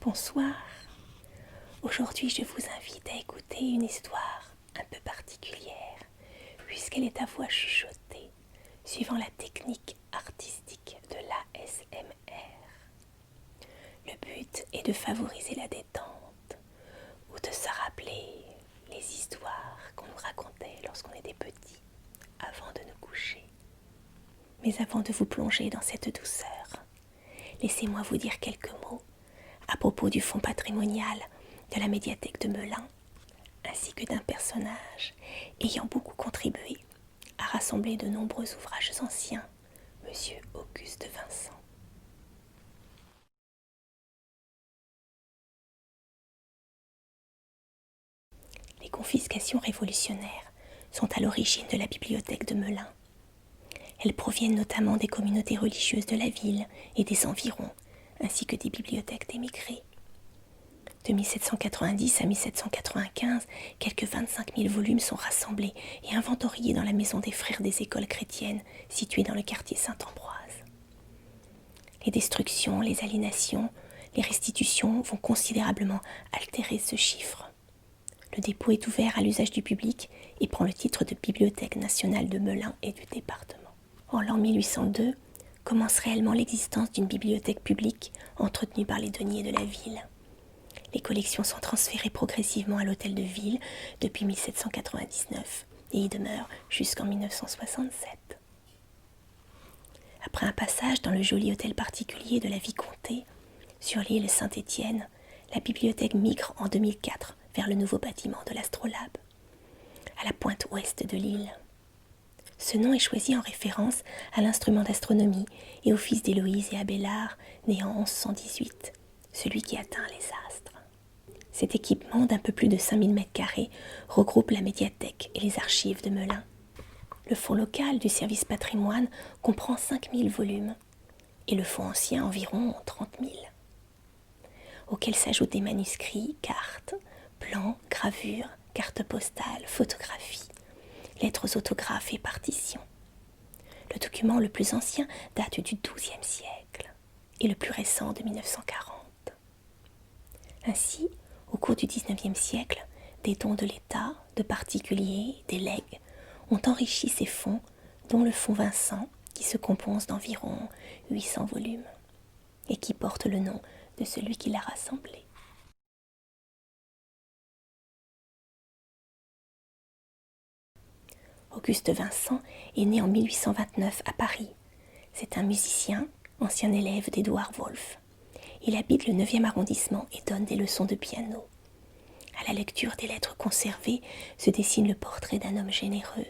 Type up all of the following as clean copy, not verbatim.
Bonsoir. Aujourd'hui, je vous invite à écouter une histoire un peu particulière, puisqu'elle est à voix chuchotée, suivant la technique artistique de l'ASMR. Le but est de favoriser la détente, ou de se rappeler les histoires qu'on nous racontait lorsqu'on était petit, avant de nous coucher. Mais avant de vous plonger dans cette douceur, laissez-moi vous dire quelques mots à propos du fonds patrimonial de la médiathèque de Melun, ainsi que d'un personnage ayant beaucoup contribué à rassembler de nombreux ouvrages anciens, Monsieur Auguste Vincent. Les confiscations révolutionnaires sont à l'origine de la bibliothèque de Melun. Elles proviennent notamment des communautés religieuses de la ville et des environs, ainsi que des bibliothèques d'émigrés. De 1790 à 1795, quelques 25 000 volumes sont rassemblés et inventoriés dans la maison des frères des écoles chrétiennes, située dans le quartier Saint-Ambroise. Les destructions, les aliénations, les restitutions vont considérablement altérer ce chiffre. Le dépôt est ouvert à l'usage du public et prend le titre de Bibliothèque nationale de Melun et du département. En l'an 1802, commence réellement l'existence d'une bibliothèque publique entretenue par les deniers de la ville. Les collections sont transférées progressivement à l'hôtel de ville depuis 1799 et y demeurent jusqu'en 1967. Après un passage dans le joli hôtel particulier de la Vicomté, sur l'île Saint-Étienne, la bibliothèque migre en 2004 vers le nouveau bâtiment de l'Astrolabe, à la pointe ouest de l'île. Ce nom est choisi en référence à l'instrument d'astronomie et au fils d'Héloïse et Abélard, né en 1118, celui qui atteint les astres. Cet équipement d'un peu plus de 5000 m² regroupe la médiathèque et les archives de Melun. Le fonds local du service patrimoine comprend 5000 volumes et le fonds ancien environ 30 000, auxquels s'ajoutent des manuscrits, cartes, plans, gravures, cartes postales, photographies, lettres aux autographes et partitions. Le document le plus ancien date du XIIe siècle et le plus récent de 1940. Ainsi, au cours du XIXe siècle, des dons de l'État, de particuliers, des legs ont enrichi ces fonds, dont le fonds Vincent, qui se compose d'environ 800 volumes, et qui porte le nom de celui qui l'a rassemblé. Auguste Vincent est né en 1829 à Paris. C'est un musicien, ancien élève d'Édouard Wolff. Il habite le 9e arrondissement et donne des leçons de piano. À la lecture des lettres conservées se dessine le portrait d'un homme généreux,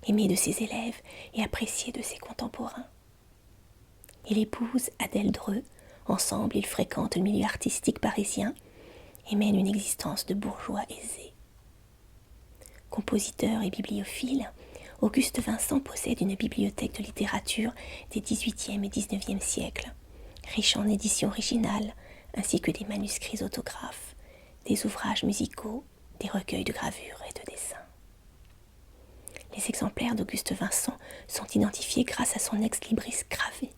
aimé de ses élèves et apprécié de ses contemporains. Il épouse Adèle Dreux. Ensemble, ils fréquentent le milieu artistique parisien et mènent une existence de bourgeois aisés. Compositeur et bibliophile, Auguste Vincent possède une bibliothèque de littérature des XVIIIe et XIXe siècles, riche en éditions originales, ainsi que des manuscrits autographes, des ouvrages musicaux, des recueils de gravures et de dessins. Les exemplaires d'Auguste Vincent sont identifiés grâce à son ex-libris gravé.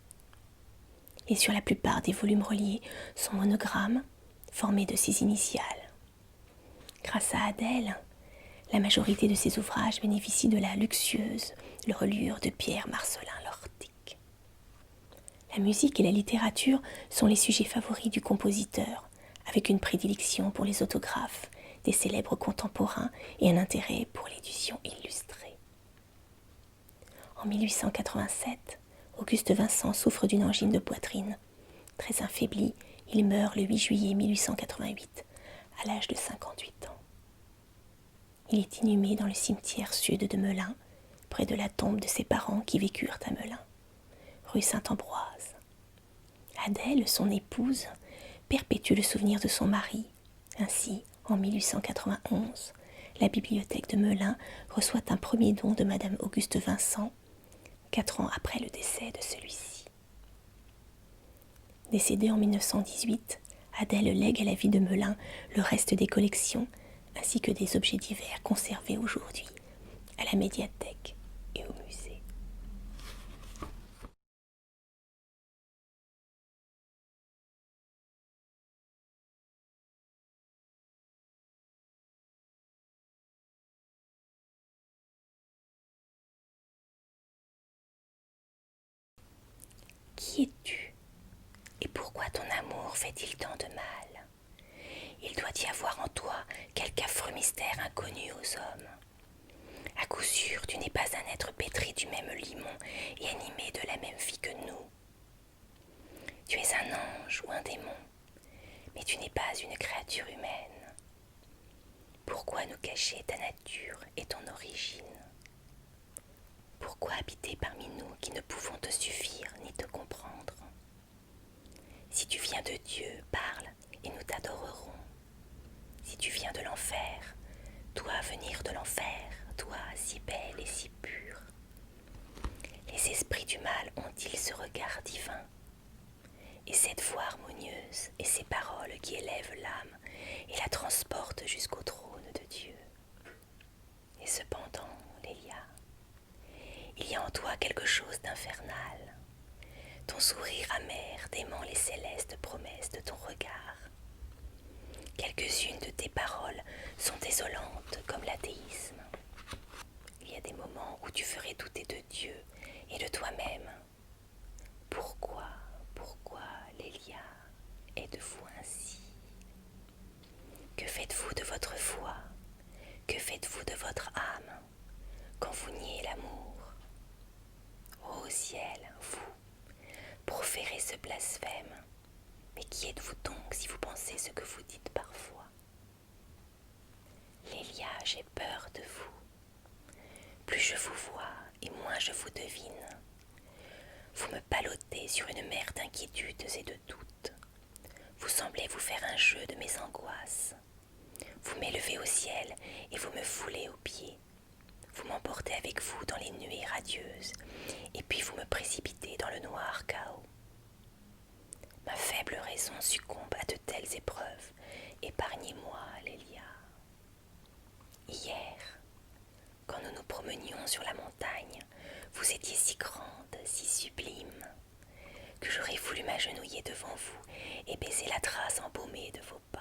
Et sur la plupart des volumes reliés, son monogramme, formé de ses initiales. Grâce à Adèle, la majorité de ses ouvrages bénéficient de la luxueuse reliure de Pierre Marcellin Lortic. La musique et la littérature sont les sujets favoris du compositeur, avec une prédilection pour les autographes des célèbres contemporains et un intérêt pour l'édition illustrée. En 1887, Auguste Vincent souffre d'une angine de poitrine. Très affaibli, il meurt le 8 juillet 1888, à l'âge de 58 ans. Il est inhumé dans le cimetière sud de Melun, près de la tombe de ses parents qui vécurent à Melun, rue Saint-Ambroise. Adèle, son épouse, perpétue le souvenir de son mari. Ainsi, en 1891, la bibliothèque de Melun reçoit un premier don de Madame Auguste Vincent, 4 ans après le décès de celui-ci. Décédée en 1918, Adèle lègue à la ville de Melun le reste des collections, ainsi que des objets divers conservés aujourd'hui à la médiathèque et au musée. Qui es-tu? Et pourquoi ton amour fait-il tant de mal? Il doit y avoir en toi quelque affreux mystère inconnu aux hommes. À coup sûr, tu n'es pas un être pétri du même limon et animé de la même vie que nous. Tu es un ange ou un démon, mais tu n'es pas une créature humaine. Pourquoi nous cacher ta nature et ton origine? Pourquoi habiter parmi nous qui ne pouvons te suffire ni te comprendre? Si tu viens de Dieu, parle et nous t'adorerons. Si tu viens de l'enfer, toi venir de l'enfer, toi si belle et si pure. Les esprits du mal ont-ils ce regard divin? Et cette voix harmonieuse et ces paroles qui élèvent l'âme et la transportent jusqu'au trône de Dieu. Et cependant, Lélia, il y a en toi quelque chose d'infernal. Ton sourire amer dément les célestes promesses de ton regard. Quelques-unes de tes paroles sont désolantes comme l'athéisme. Il y a des moments où tu ferais douter de Dieu et de toi-même. Pourquoi, Lélia, êtes-vous ainsi? Que faites-vous de votre foi? Que faites-vous de votre âme quand vous niez l'amour? Ô ciel, vous, proférez ce blasphème. Mais qui êtes-vous donc si vous pensez ce que vous dites parfois? Lélia, j'ai peur de vous. Plus je vous vois et moins je vous devine. Vous me palotez sur une mer d'inquiétudes et de doutes. Vous semblez vous faire un jeu de mes angoisses. Vous m'élevez au ciel et vous me foulez aux pieds. Vous m'emportez avec vous dans les nuées radieuses et puis vous me précipitez dans le noir chaos. Ma faible raison succombe à de telles épreuves. Épargnez-moi, Lélia. Hier, quand nous nous promenions sur la montagne, vous étiez si grande, si sublime, que j'aurais voulu m'agenouiller devant vous et baiser la trace embaumée de vos pas.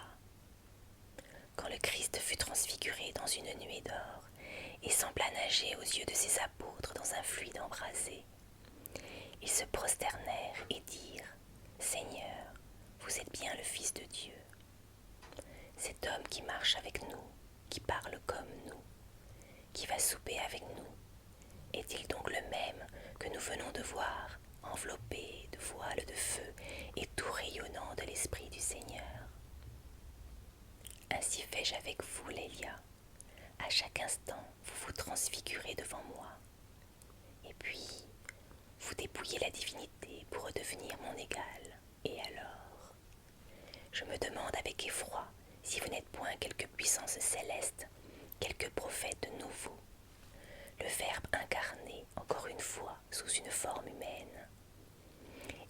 Quand le Christ fut transfiguré dans une nuée d'or et sembla nager aux yeux de ses apôtres dans un fluide embrasé, ils se prosternèrent et dirent « Seigneur, vous êtes bien le Fils de Dieu. » Cet homme qui marche avec nous, qui parle comme nous, qui va souper avec nous, est-il donc le même que nous venons de voir, enveloppé de voiles de feu et tout rayonnant de l'Esprit du Seigneur? Ainsi fais-je avec vous, Lélia. À chaque instant, vous vous transfigurez devant moi. Et puis, vous dépouillez la divinité pour redevenir mon égal. Et alors, je me demande avec effroi si vous n'êtes point quelque puissance céleste, quelque prophète nouveau, le Verbe incarné encore une fois sous une forme humaine.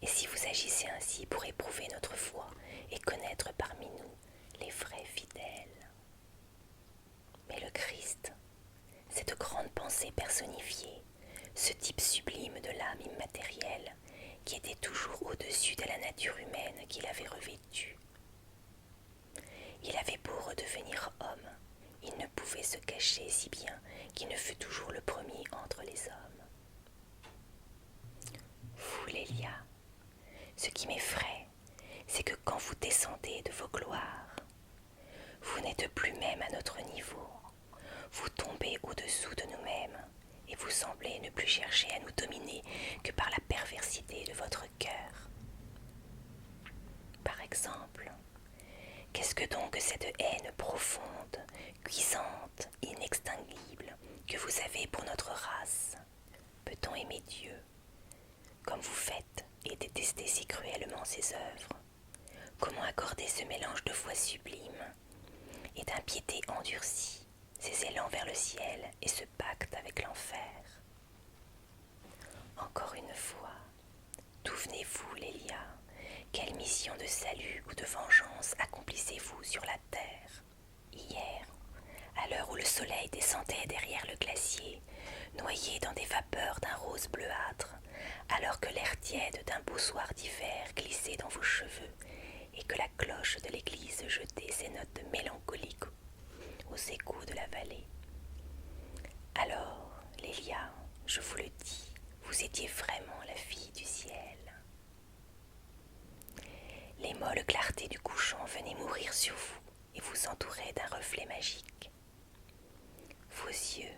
Et si vous agissez ainsi pour éprouver notre foi et connaître parmi nous les vrais fidèles. Mais le Christ, cette grande pensée personnifiée, ce type sublime de l'âme immatérielle qui était toujours au-dessus de la nature humaine qu'il avait revêtue. Il avait beau redevenir homme, il ne pouvait se cacher si bien qu'il ne fut toujours le premier entre les hommes. Vous, Lélia, ce qui m'effraie, c'est que quand vous descendez de vos gloires, vous n'êtes plus même à notre niveau. Vous tombez au-dessous de nous-mêmes et vous semblez ne plus chercher à nous dominer que par la perversité de votre cœur. Par exemple, qu'est-ce que donc cette haine profonde, cuisante, inextinguible que vous avez pour notre race? Peut-on aimer Dieu comme vous faites et détester si cruellement ses œuvres? Comment accorder ce mélange de foi sublime et d'impiété endurcie, ces élans vers le ciel et ce pacte avec l'enfer? Encore une fois, d'où venez-vous, Lélia? Quelle mission de salut ou de vengeance accomplissez-vous sur la terre? Hier, à l'heure où le soleil descendait derrière le glacier, noyé dans des vapeurs d'un rose bleuâtre, alors que l'air tiède d'un beau soir d'hiver glissait dans vos cheveux et que la cloche de l'église jetait ses notes mélancoliques aux échos de la vallée. Alors, Lélia, je vous le dis, vous étiez vraiment la fille du ciel. Les molles clartés du couchant venaient mourir sur vous et vous entouraient d'un reflet magique. Vos yeux,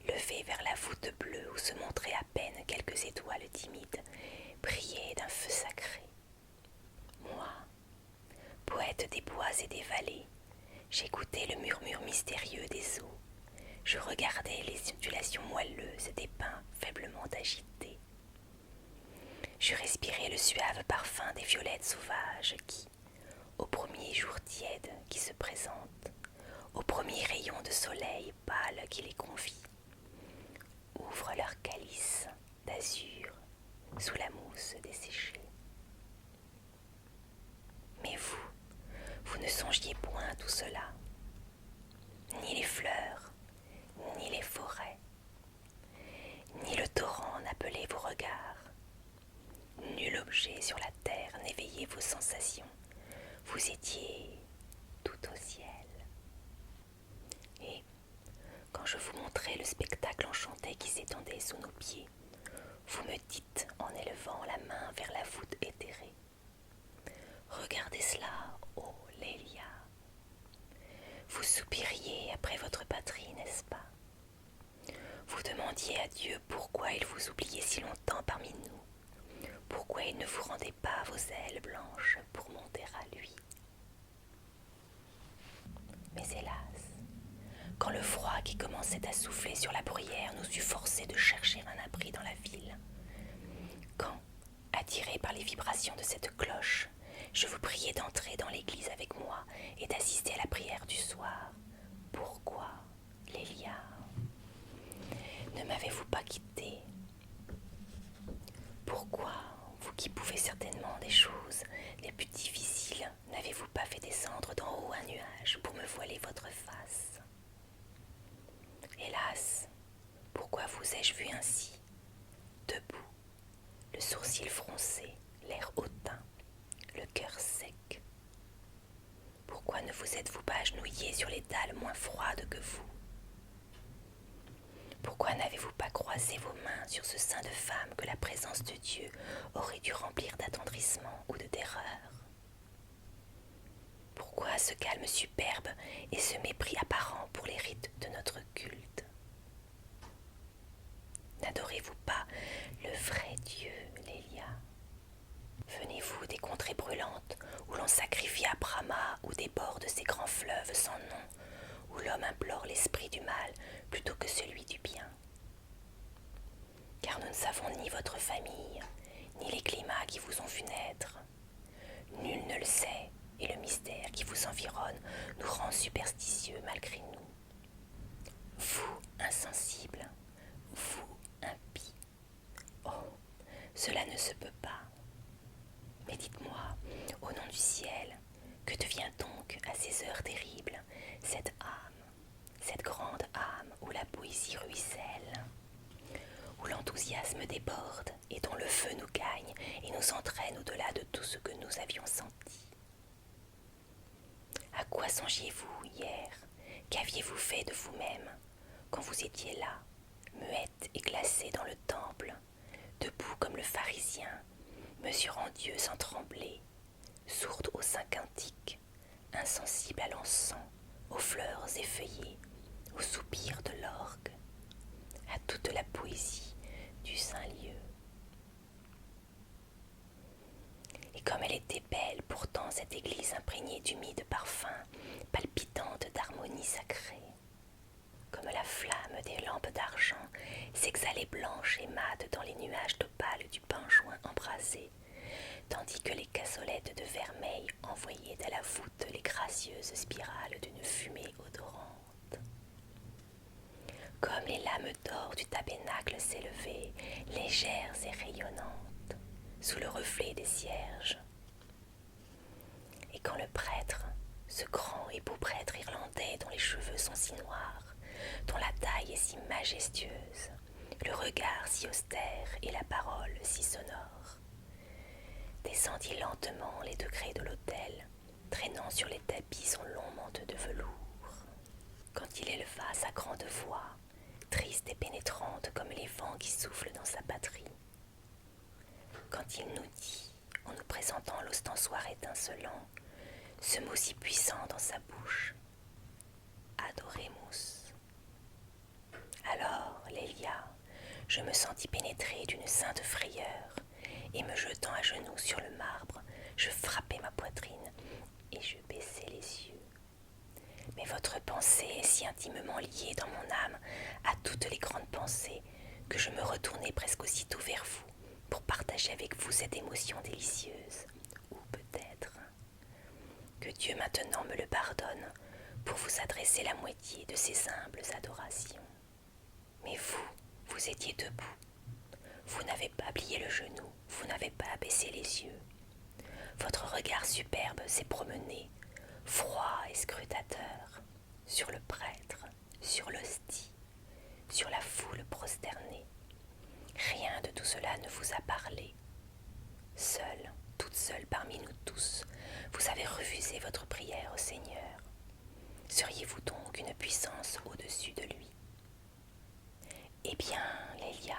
levés vers la voûte bleue où se montraient à peine quelques étoiles timides, brillaient d'un feu sacré. Moi, poète des bois et des vallées, j'écoutais le murmure mystérieux des eaux. Je regardais les ondulations moelleuses des pins faiblement agités. Je respirais le suave parfum des violettes sauvages qui, au premier jour tiède qui se présente, au premier rayon de soleil pâle qui les convie, ouvrent leurs calices d'azur sous la mousse desséchée. Mais vous ne songiez point à tout cela, ni les fleurs, ni les forêts, ni le torrent n'appelait vos regards. Nul objet sur la terre n'éveillait vos sensations. Vous étiez tout au ciel. Et quand je vous montrais le spectacle enchanté qui s'étendait sous nos pieds, vous me dites en élevant la main vers la voûte éthérée: regardez cela, ô Lélia. Vous soupiriez après votre patrie, n'est-ce pas? Vous demandiez à Dieu pourquoi il vous oubliait si longtemps parmi nous. Pourquoi il ne vous rendait pas vos ailes blanches pour monter à lui? Mais hélas, quand le froid qui commençait à souffler sur la bruyère nous eut forcés de chercher un abri dans la ville, quand, attiré par les vibrations de cette cloche, je vous priais d'entrer dans l'église avec moi et d'assister à la prière du soir, pourquoi, Lélia, ne m'avez-vous pas quitté? Pourquoi, vous qui pouvez certainement des choses les plus difficiles, n'avez-vous pas fait descendre d'en haut un nuage pour me voiler votre face? Hélas, pourquoi vous ai-je vu ainsi, debout, le sourcil froncé, l'air hautain, le cœur sec? Pourquoi ne vous êtes-vous pas agenouillé sur les dalles moins froides que vous? Pourquoi n'avez-vous pas croisé vos mains sur ce sein de femme que la présence de Dieu aurait dû remplir d'attendrissement ou de terreur? Pourquoi ce calme superbe et ce mépris apparent pour les rites de notre culte? N'adorez-vous pas le vrai Dieu, Lélia? Venez-vous des contrées brûlantes où l'on sacrifie à Brahma ou des bords de ces grands fleuves sans nom, où l'homme implore l'esprit du mal plutôt que celui du bien? Car nous ne savons ni votre famille, ni les climats qui vous ont vu naître. Nul ne le sait, et le mystère qui vous environne nous rend superstitieux malgré nous. Vous, insensibles, vous, impies. Oh, cela ne se peut pas. Mais dites-moi, au nom du ciel, que devient donc à ces heures terribles cette âme, cette grande âme où la poésie ruisselle, où l'enthousiasme déborde et dont le feu nous gagne et nous entraîne au-delà de tout ce que nous avions senti? À quoi songiez-vous hier? Qu'aviez-vous fait de vous-même quand vous étiez là, muette et glacée dans le temple, debout comme le pharisien, mesurant Dieu sans trembler, sourde aux saints cantiques, insensible à l'encens, aux fleurs effeuillées, aux soupirs de l'orgue, à toute la poésie du saint lieu? Et comme elle était belle pourtant cette église imprégnée d'humides parfums, palpitante d'harmonie sacrée, comme la flamme des lampes d'argent s'exhalait blanche et mate dans les nuages d'opale du pain-joint embrasé, tandis que les cassolettes de vermeil envoyaient à la voûte les gracieuses spirales d'une fumée odorante. Comme les lames d'or du tabernacle s'élevaient, légères et rayonnantes, sous le reflet des cierges. Et quand le prêtre, ce grand et beau prêtre irlandais dont les cheveux sont si noirs, dont la taille est si majestueuse, le regard si austère et la parole si sonore, descendit lentement les degrés de l'autel, traînant sur les tapis son long manteau de velours. Quand il éleva sa grande voix, triste et pénétrante comme les vents qui soufflent dans sa patrie, quand il nous dit, en nous présentant l'ostensoir étincelant, ce mot si puissant dans sa bouche. Adoremus. Alors, Lélia, je me sentis pénétrée d'une sainte frayeur, et me jetant à genoux sur le marbre, je frappai ma poitrine et je baissai les yeux. Mais votre pensée est si intimement liée dans mon âme à toutes les grandes pensées que je me retournai presque aussitôt vers vous pour partager avec vous cette émotion délicieuse. Ou peut-être que Dieu maintenant me le pardonne pour vous adresser la moitié de ses humbles adorations. Mais vous étiez debout. Vous n'avez pas plié le genou, vous n'avez pas baissé les yeux. Votre regard superbe s'est promené, froid et scrutateur, sur le prêtre, sur l'hostie, sur la foule prosternée. Rien de tout cela ne vous a parlé. Seule, toute seule parmi nous tous, vous avez refusé votre prière au Seigneur. Seriez-vous donc une puissance au-dessus de lui? Eh bien, Lélia,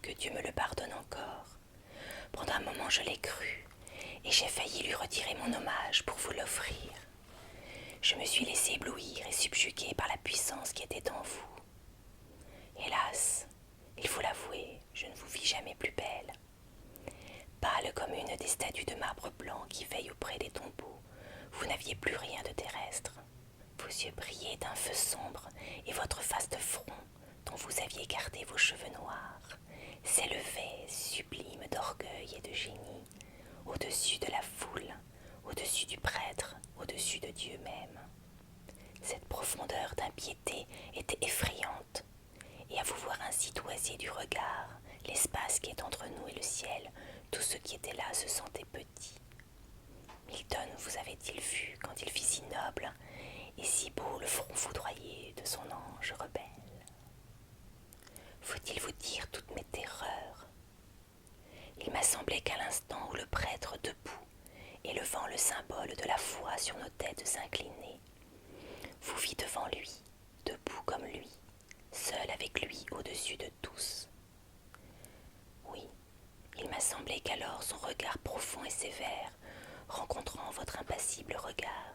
que Dieu me le pardonne encore. Pendant un moment je l'ai cru, et j'ai failli lui retirer mon hommage pour vous l'offrir. Je me suis laissé éblouir et subjuguer par la puissance qui était en vous. Hélas, il faut l'avouer, je ne vous vis jamais plus belle. Pâle comme une des statues de marbre blanc qui veillent auprès des tombeaux, vous n'aviez plus rien de terrestre. Vos yeux brillaient d'un feu sombre, et votre vaste front, dont vous aviez gardé vos cheveux noirs, s'élevait, sublime d'orgueil et de génie, au-dessus de la foule, au-dessus du prêtre, au-dessus de Dieu même. Cette profondeur d'impiété était effrayante, et à vous voir ainsi toisé du regard, l'espace qui est entre nous et le ciel, tout ce qui était là se sentait petit. Milton vous avait-il vu quand il fit si noble et si beau le front foudroyé de son ange rebelle? Faut-il vous dire toutes mes terreurs? Il m'a semblé qu'à l'instant où le prêtre debout, élevant le symbole de la foi sur nos têtes inclinées, vous vit devant lui, debout comme lui, seul avec lui au-dessus de tous. Oui, il m'a semblé qu'alors son regard profond et sévère, rencontrant votre impassible regard,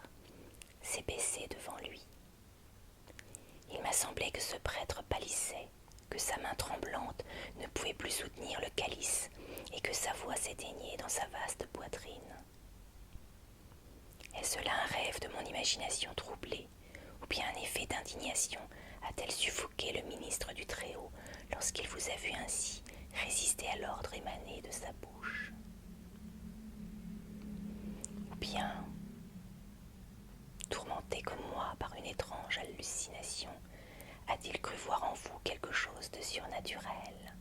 s'est baissé devant lui. Il m'a semblé que ce prêtre pâlissait, que sa main tremblante ne pouvait plus soutenir le calice et que sa voix s'éteignait dans sa vaste poitrine. Est-ce là un rêve de mon imagination troublée, ou bien un effet d'indignation a-t-elle suffoqué le ministre du Très-Haut lorsqu'il vous a vu ainsi résister à l'ordre émané de sa bouche? Ou bien, tourmenté comme moi par une étrange hallucination, a-t-il cru voir en vous quelque chose de surnaturel?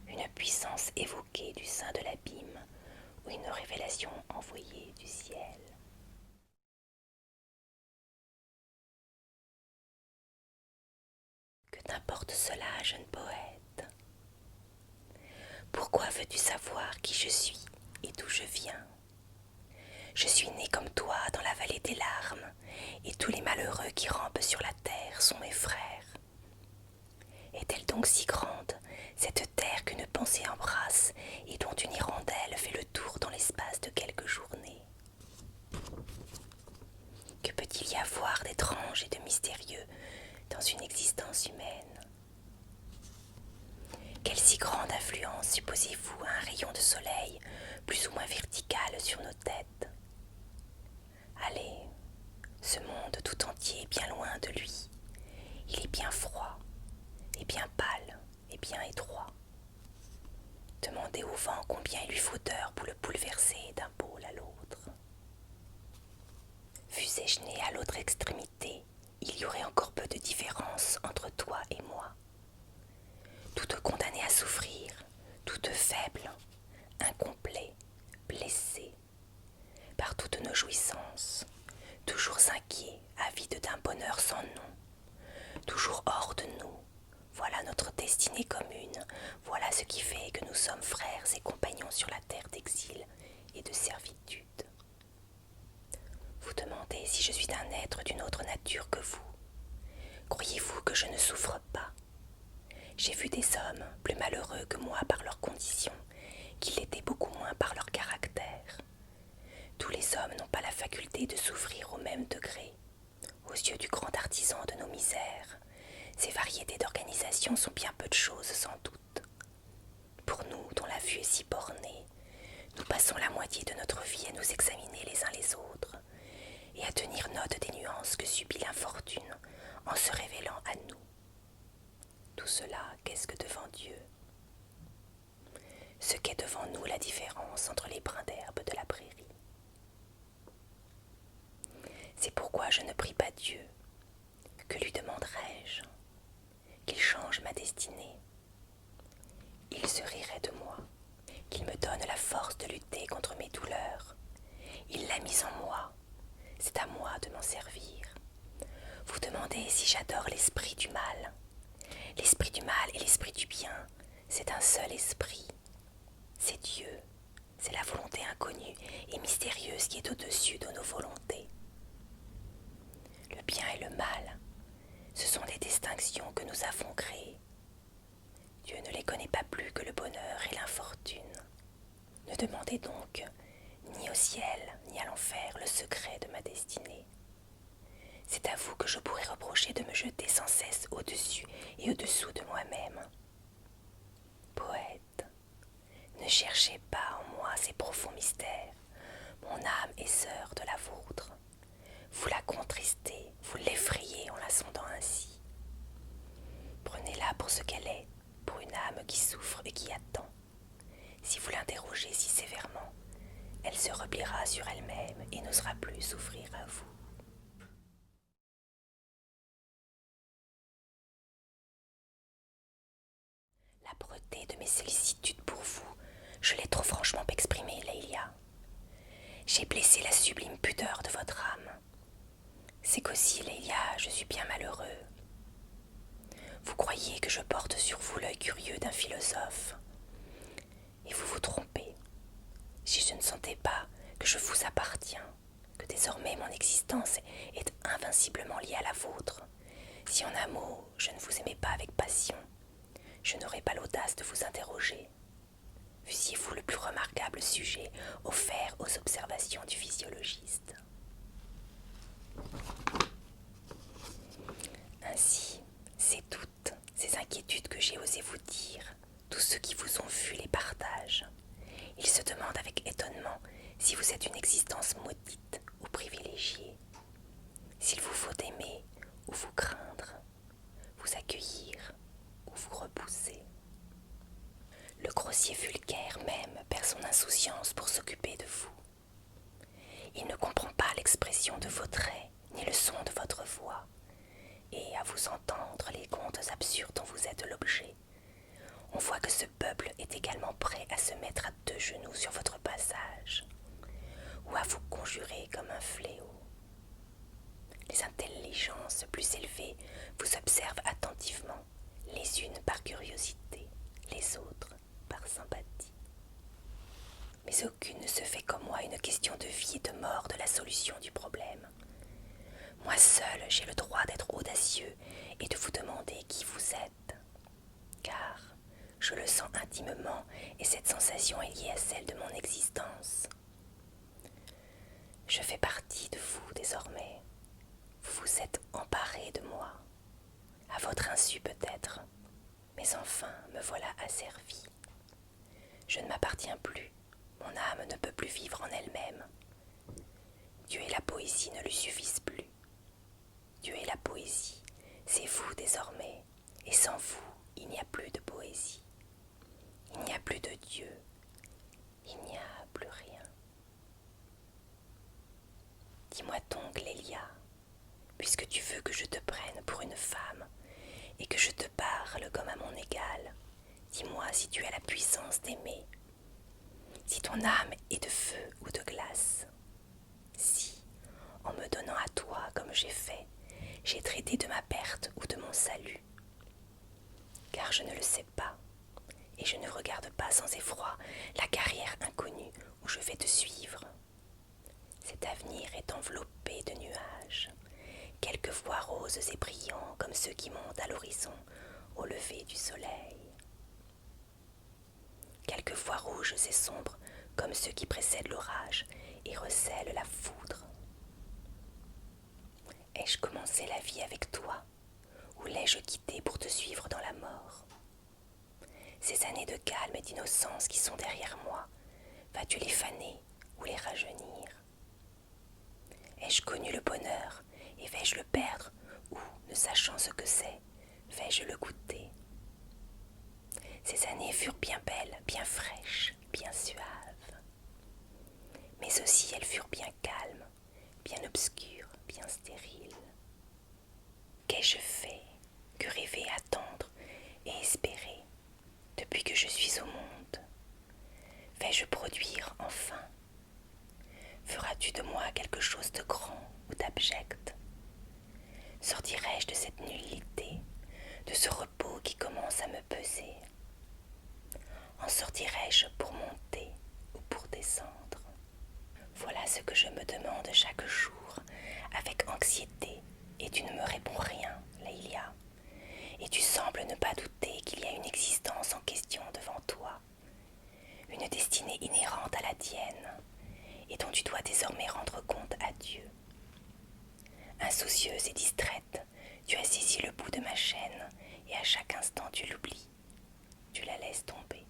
Une puissance évoquée du sein de l'abîme ou une révélation envoyée du ciel? Que t'importe cela, jeune poète? Pourquoi veux-tu savoir qui je suis et d'où je viens? Je suis né comme toi dans la vallée des larmes, et tous les malheureux qui rampent sur la terre sont mes frères. Est-elle donc si grande, cette terre qu'une pensée embrasse et dont une hirondelle fait le tour dans l'espace de quelques journées? Que peut-il y avoir d'étrange et de mystérieux dans une existence humaine? Quelle si grande influence supposez-vous à un rayon de soleil plus ou moins vertical sur nos têtes? Allez, ce monde tout entier est bien loin de lui. Il est bien froid, et bien pâle, et bien étroit. Demandez au vent combien il lui faut d'heures pour le bouleverser d'un pôle à l'autre. Fussé-je né à l'autre extrémité, il y aurait encore peu de différence entre toi et moi. Toutes condamnées à souffrir, toutes faibles, incomplets, blessés, par toutes nos jouissances, toujours inquiets, avides d'un bonheur sans nom, toujours hors de nous. Voilà notre destinée commune, voilà ce qui fait que nous sommes frères et compagnons sur la terre d'exil et de servitude. Vous demandez si je suis un être d'une autre nature que vous. Croyez-vous que je ne souffre pas? J'ai vu des hommes plus malheureux que moi par leurs conditions, qui l'étaient beaucoup moins Les hommes n'ont pas la faculté de souffrir au même degré. Aux yeux du grand artisan de nos misères, ces variétés d'organisation sont bien peu de choses sans doute. Pour nous, dont la vue est si bornée, nous passons la moitié de notre vie à nous examiner les uns les autres et à tenir note des nuances que subit l'infortune en se révélant à nous. Tout cela, qu'est-ce que devant Dieu? Ce qu'est devant nous la différence entre les brins d'herbe de la prairie. C'est pourquoi je ne prie pas Dieu. Que lui demanderai-je? Qu'il change ma destinée. Il se rirait de moi, qu'il me donne la force de lutter contre mes douleurs. Il l'a mise en moi, c'est à moi de m'en servir. Vous demandez si j'adore l'esprit du mal. L'esprit du mal et l'esprit du bien, c'est un seul esprit. C'est Dieu, c'est la volonté inconnue et mystérieuse qui est au-dessus de nos volontés. Le bien et le mal, ce sont des distinctions que nous avons créées. Dieu ne les connaît pas plus que le bonheur et l'infortune. Ne demandez donc ni au ciel ni à l'enfer le secret de ma destinée. C'est à vous que je pourrais reprocher de me jeter sans cesse au-dessus et au-dessous de moi-même. Poète, ne cherchez pas en moi ces profonds mystères. Mon âme est sœur de la vôtre. Vous la contristez, vous l'effrayez en la sondant ainsi. Prenez-la pour ce qu'elle est, pour une âme qui souffre et qui attend. Si vous l'interrogez si sévèrement, elle se repliera sur elle-même et n'osera plus s'ouvrir à vous. L'âpreté de mes sollicitudes pour vous, je l'ai trop franchement exprimée, Leïlia. J'ai blessé la sublime pudeur de votre âme. C'est qu'aussi, Leïlia, je suis bien malheureux. Vous croyez que je porte sur vous l'œil curieux d'un philosophe. Et vous vous trompez. Si je ne sentais pas que je vous appartiens, que désormais mon existence est invinciblement liée à la vôtre, si en un mot je ne vous aimais pas avec passion, je n'aurais pas l'audace de vous interroger. Fussiez-vous le plus remarquable sujet offert aux observations du physiologiste. Ainsi, c'est toutes ces inquiétudes que j'ai osé vous dire. Tous ceux qui vous ont vu les partagent. Ils se demandent avec étonnement si vous êtes une existence maudite ou privilégiée, s'il vous faut aimer ou vous craindre, vous accueillir ou vous repousser. Le grossier vulgaire même perd son insouciance pour s'occuper de vous. Il ne comprend pas l'expression de vos traits ni le son de votre voix, et à vous entendre les contes absurdes dont vous êtes l'objet, on voit que ce peuple est également prêt à se mettre à deux genoux sur votre passage, ou à vous conjurer comme un fléau. Les intelligences plus élevées vous observent attentivement, les unes par curiosité, les autres par sympathie. Mais aucune ne se fait comme moi une question de vie et de mort de la solution du problème. Moi seul, j'ai le droit d'être audacieux et de vous demander qui vous êtes, car je le sens intimement et cette sensation est liée à celle de mon existence. Je fais partie de vous désormais. Vous vous êtes emparé de moi, à votre insu peut-être, mais enfin me voilà asservi. Je ne m'appartiens plus, mon âme ne peut plus vivre en elle-même. Dieu et la poésie ne lui suffisent plus. Dieu et la poésie, c'est vous désormais, et sans vous, il n'y a plus de poésie. Il n'y a plus de Dieu, il n'y a plus rien. Dis-moi donc, Lélia, puisque tu veux que je te prenne pour une femme et que je te parle comme à mon égal, dis-moi si tu as la puissance d'aimer, si ton âme est de feu ou de glace, si, en me donnant à toi comme j'ai fait, j'ai traité de ma perte ou de mon salut. Car je ne le sais pas, et je ne regarde pas sans effroi la carrière inconnue où je vais te suivre. Cet avenir est enveloppé de nuages, quelquefois roses et brillants comme ceux qui montent à l'horizon au lever du soleil, quelquefois rouges et sombres comme ceux qui précèdent l'orage et recèle la foudre. Ai-je commencé la vie avec toi, ou l'ai-je quitté pour te suivre dans la mort? Ces années de calme et d'innocence qui sont derrière moi, vas-tu les faner ou les rajeunir? Ai-je connu le bonheur et vais-je le perdre, ou, ne sachant ce que c'est, vais-je le goûter? Ces années furent bien belles, bien fraîches, bien suaves. Mais aussi elles furent bien calmes, bien obscures, bien stériles. Qu'ai-je fait que rêver, attendre et espérer depuis que je suis au monde? Vais-je produire enfin? Feras-tu de moi quelque chose de grand ou d'abject? Sortirai-je de cette nullité, de ce repos qui commence à me peser? En sortirai-je pour monter ou pour descendre? Voilà ce que je me demande chaque jour avec anxiété, et tu ne me réponds rien, Leïlia. Et tu sembles ne pas douter qu'il y a une existence en question devant toi, une destinée inhérente à la tienne, et dont tu dois désormais rendre compte à Dieu. Insoucieuse et distraite, tu as saisi le bout de ma chaîne, et à chaque instant tu l'oublies, tu la laisses tomber.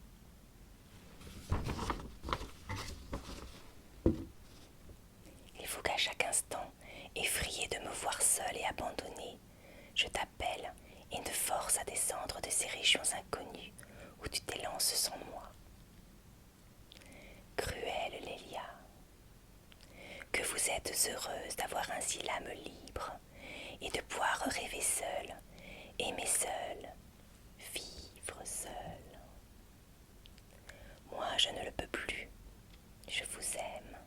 Il faut qu'à chaque instant, effrayée de me voir seule et abandonnée, je t'appelle et te force à descendre de ces régions inconnues où tu t'élances sans moi. Cruelle Lélia, que vous êtes heureuse d'avoir ainsi l'âme libre et de pouvoir rêver seule, aimer seule, vivre seule. Moi, je ne le peux plus. Je vous aime.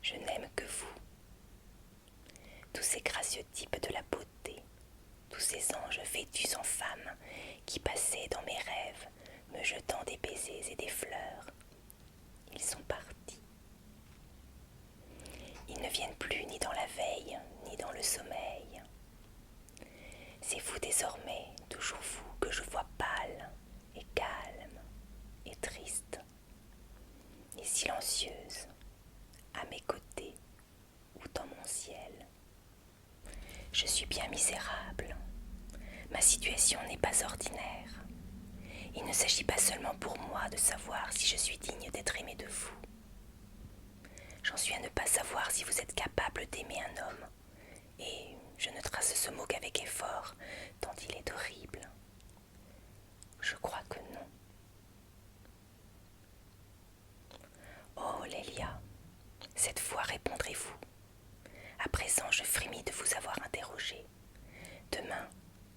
Je n'aime que vous. Tous ces gracieux types de la beauté, tous ces anges vêtus en femmes qui passaient dans mes rêves, me jetant des baisers et des fleurs, ils sont partis. Ils ne viennent plus ni dans la veille, ni dans le sommeil. C'est vous désormais, toujours vous, que je vois pâle et calme et triste et silencieuse, à mes côtés ou dans mon ciel. Je suis bien misérable. Ma situation n'est pas ordinaire. Il ne s'agit pas seulement pour moi de savoir si je suis digne d'être aimé de vous. J'en suis à ne pas savoir si vous êtes capable d'aimer un homme. Et je ne trace ce mot qu'avec effort, tant il est horrible. Je crois que non. Oh, Lélia, cette fois répondrez-vous. À présent, je frémis de vous avoir interrogé. Demain,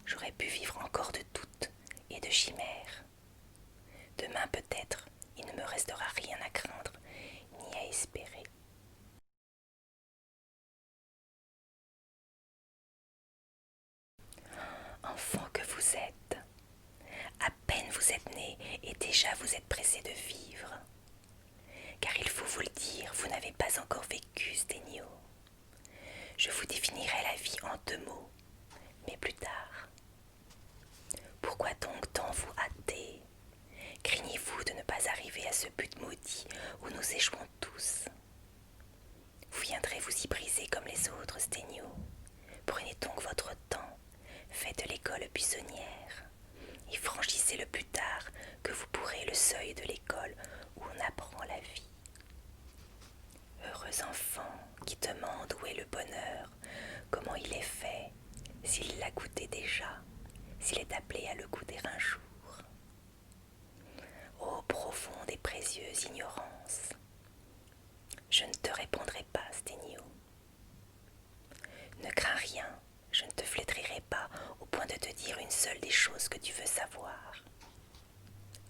j'aurais pu vivre encore de doutes et de chimères. Demain, peut-être, il ne me restera rien à craindre ni à espérer. Enfant que vous êtes, à peine vous êtes né et déjà vous êtes pressé de vivre. Car il faut vous le dire, vous n'avez pas encore vécu, Sténio. Je vous définirai la vie en 2 mots, mais plus tard. Pourquoi donc tant vous hâter? Craignez-vous de ne pas arriver à ce but maudit où nous échouons tous? Vous viendrez vous y briser comme les autres, Sténio. Prenez donc votre temps, faites l'école buissonnière, et franchissez le plus tard que vous pourrez le seuil de l'école où on apprend la vie. Heureux enfant qui demande où est le bonheur, comment il est fait, s'il l'a goûté déjà, s'il est appelé à le goûter un jour. Ô profonde et précieuse ignorance! Je ne te répondrai pas, Sténio. Ne crains rien, je ne te flétrirai pas au point de te dire une seule des choses que tu veux savoir.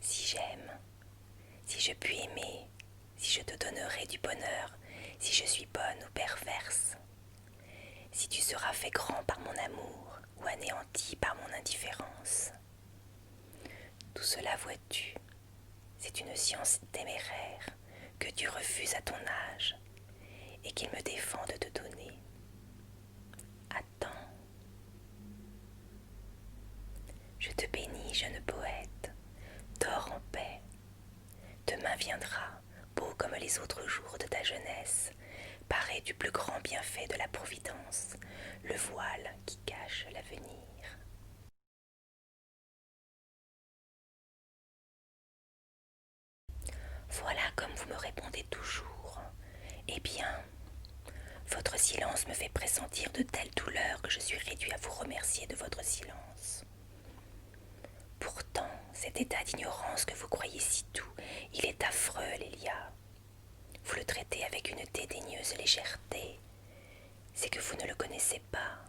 Si j'aime, si je puis aimer, si je te donnerai du bonheur, si je suis bonne ou perverse, si tu seras fait grand par mon amour ou anéanti par mon indifférence. Tout cela, vois-tu, c'est une science téméraire que Dieu refuse à ton âge et qu'il me défend de te donner. Attends. Je te bénis, jeune poète, dors en paix. Demain viendra, beau comme les autres jours de ta jeunesse, du plus grand bienfait de la Providence, le voile qui cache l'avenir. Voilà comme vous me répondez toujours. Eh bien, votre silence me fait pressentir de telles douleurs que je suis réduit à vous remercier de votre silence. Pourtant, cet état d'ignorance que vous croyez si doux, il est affreux, Lélia. Vous le traitez avec une dédaigneuse légèreté. C'est que vous ne le connaissez pas.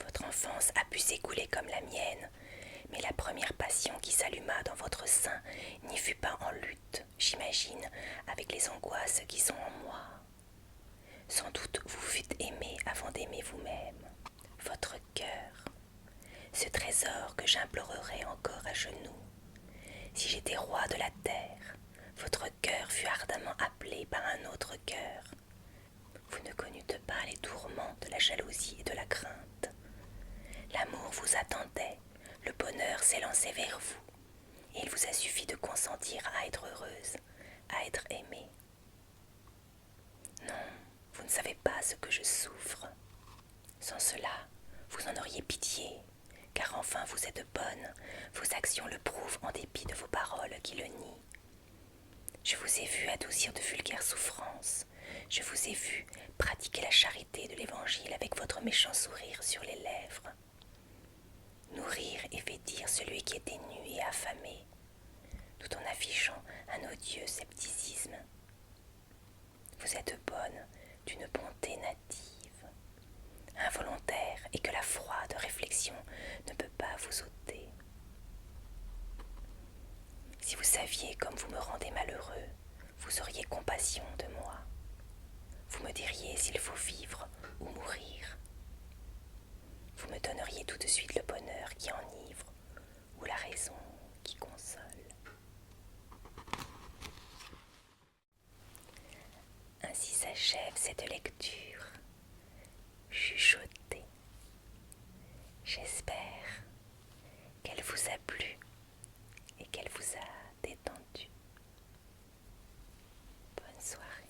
Votre enfance a pu s'écouler comme la mienne, mais la première passion qui s'alluma dans votre sein n'y fut pas en lutte, j'imagine, avec les angoisses qui sont en moi. Sans doute vous fûtes aimé avant d'aimer vous-même. Votre cœur, ce trésor que j'implorerais encore à genoux. Si j'étais roi de la terre, votre cœur fut ardemment appelé par un autre cœur. Vous ne connûtes pas les tourments de la jalousie et de la crainte. L'amour vous attendait, le bonheur s'élançait vers vous, et il vous a suffi de consentir à être heureuse, à être aimée. Non, vous ne savez pas ce que je souffre. Sans cela, vous en auriez pitié, car enfin vous êtes bonne, vos actions le prouvent en dépit de vos paroles qui le nient. Je vous ai vu adoucir de vulgaires souffrances, je vous ai vu pratiquer la charité de l'Évangile avec votre méchant sourire sur les lèvres. Nourrir et vêtir celui qui était nu et affamé, tout en affichant un odieux scepticisme. Vous êtes bonne d'une bonté native, involontaire et que la froide réflexion ne peut pas vous ôter. Si vous saviez comme vous me rendez malheureux, vous auriez compassion de moi. Vous me diriez s'il faut vivre ou mourir. Vous me donneriez tout de suite le bonheur qui enivre ou la raison qui console. Ainsi s'achève cette lecture chuchotée. J'espère qu'elle vous a plu et qu'elle vous a détendu. Bonne soirée.